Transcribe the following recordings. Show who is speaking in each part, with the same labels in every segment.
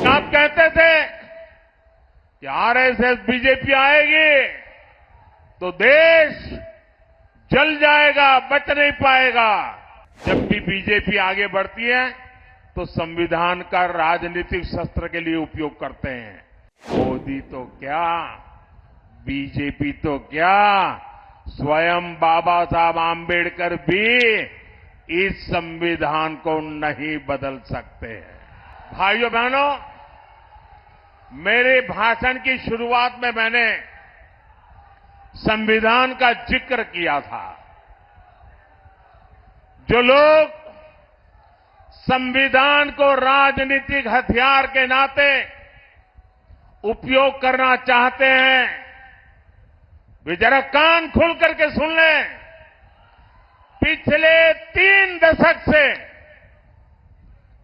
Speaker 1: आप कहते थे कि आरएसएस बीजेपी आएगी तो देश जल जाएगा, बच नहीं पाएगा। जब भी बीजेपी आगे बढ़ती है तो संविधान का राजनीतिक शस्त्र के लिए उपयोग करते हैं। मोदी तो क्या, बीजेपी तो क्या, स्वयं बाबा साहब आंबेडकर भी इस संविधान को नहीं बदल सकते हैं। भाइयों बहनों, मेरे भाषण की शुरुआत में मैंने संविधान का जिक्र किया था। जो लोग संविधान को राजनीतिक हथियार के नाते उपयोग करना चाहते हैं, वे जरा कान खोल करके सुन लें। पिछले 3 दशक से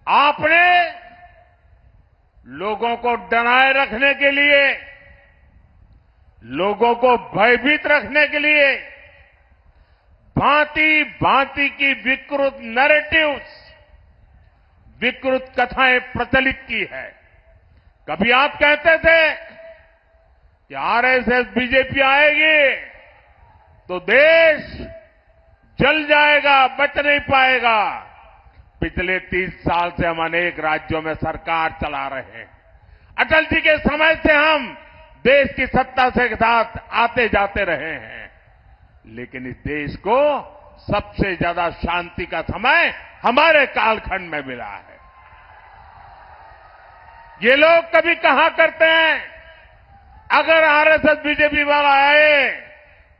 Speaker 1: आपने लोगों को डराए रखने के लिए, लोगों को भयभीत रखने के लिए भांति भांति की विकृत नैरेटिव्स, विकृत कथाएं प्रचलित की है। कभी आप कहते थे कि आरएसएस बीजेपी आएगी तो देश जल जाएगा, बच नहीं पाएगा। पिछले 30 साल से हम अनेक राज्यों में सरकार चला रहे हैं। अटल जी के समय से हम देश की सत्ता से साथ आते जाते रहे हैं, लेकिन इस देश को सबसे ज्यादा शांति का समय हमारे कालखंड में मिला है। ये लोग कभी कहा करते हैं अगर आरएसएस बीजेपी वाला आए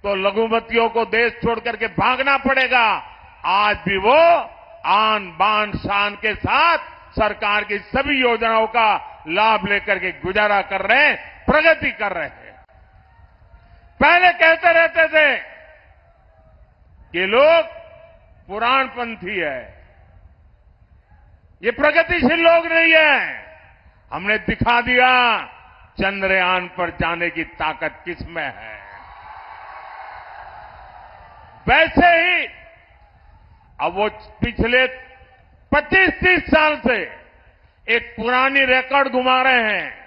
Speaker 1: तो लघुमतियों को देश छोड़ करके भागना पड़ेगा। आज भी वो आन बान शान के साथ सरकार की सभी योजनाओं का लाभ लेकर के गुजारा कर रहे हैं, प्रगति कर रहे हैं। पहले कहते रहते थे कि लोग पुराणपंथी है, ये प्रगतिशील लोग नहीं है। हमने दिखा दिया चंद्रयान पर जाने की ताकत किसमें है। वैसे ही अब वो पिछले 25-30 साल से एक पुरानी रिकॉर्ड घुमा रहे हैं।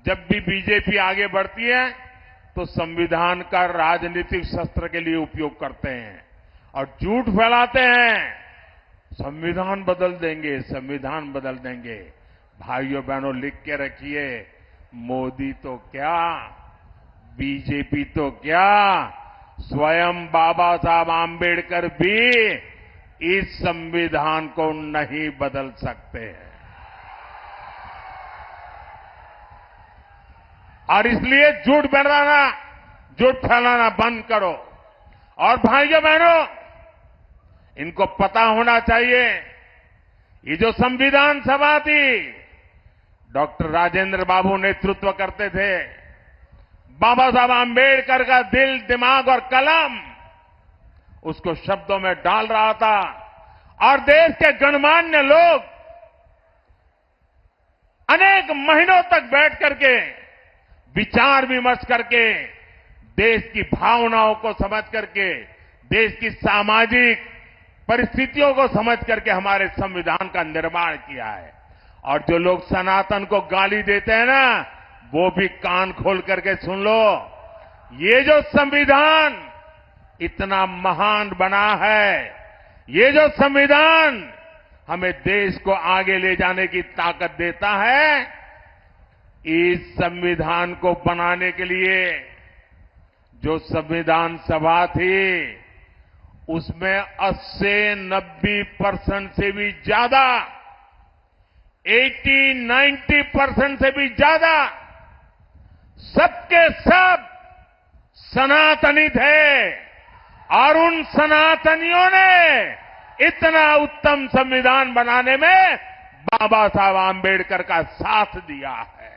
Speaker 1: जब भी बीजेपी आगे बढ़ती है तो संविधान का राजनीतिक शस्त्र के लिए उपयोग करते हैं और झूठ फैलाते हैं, संविधान बदल देंगे, संविधान बदल देंगे। भाइयों बहनों, लिख के रखिए, मोदी तो क्या, बीजेपी तो क्या, स्वयं बाबा साहब आंबेडकर भी इस संविधान को नहीं बदल सकते हैं। और इसलिए झूठ फैलाना बंद करो। और भाइयों बहनों, इनको पता होना चाहिए, ये जो संविधान सभा थी, डॉक्टर राजेंद्र बाबू नेतृत्व करते थे। बाबा साहब आंबेडकर का दिल, दिमाग और कलम उसको शब्दों में डाल रहा था और देश के गणमान्य लोग अनेक महीनों तक बैठ करके विचार विमर्श करके देश की भावनाओं को समझ करके, देश की सामाजिक परिस्थितियों को समझ करके हमारे संविधान का निर्माण किया है। और जो लोग सनातन को गाली देते हैं ना, वो भी कान खोल करके सुन लो। ये जो संविधान इतना महान बना है, ये जो संविधान हमें देश को आगे ले जाने की ताकत देता है, इस संविधान को बनाने के लिए जो संविधान सभा थी, उसमें 80-90% से भी ज्यादा, 80-90% से भी ज्यादा सबके सब सनातनी थे। और उन सनातनियों ने इतना उत्तम संविधान बनाने में बाबा साहब आंबेडकर का साथ दिया है।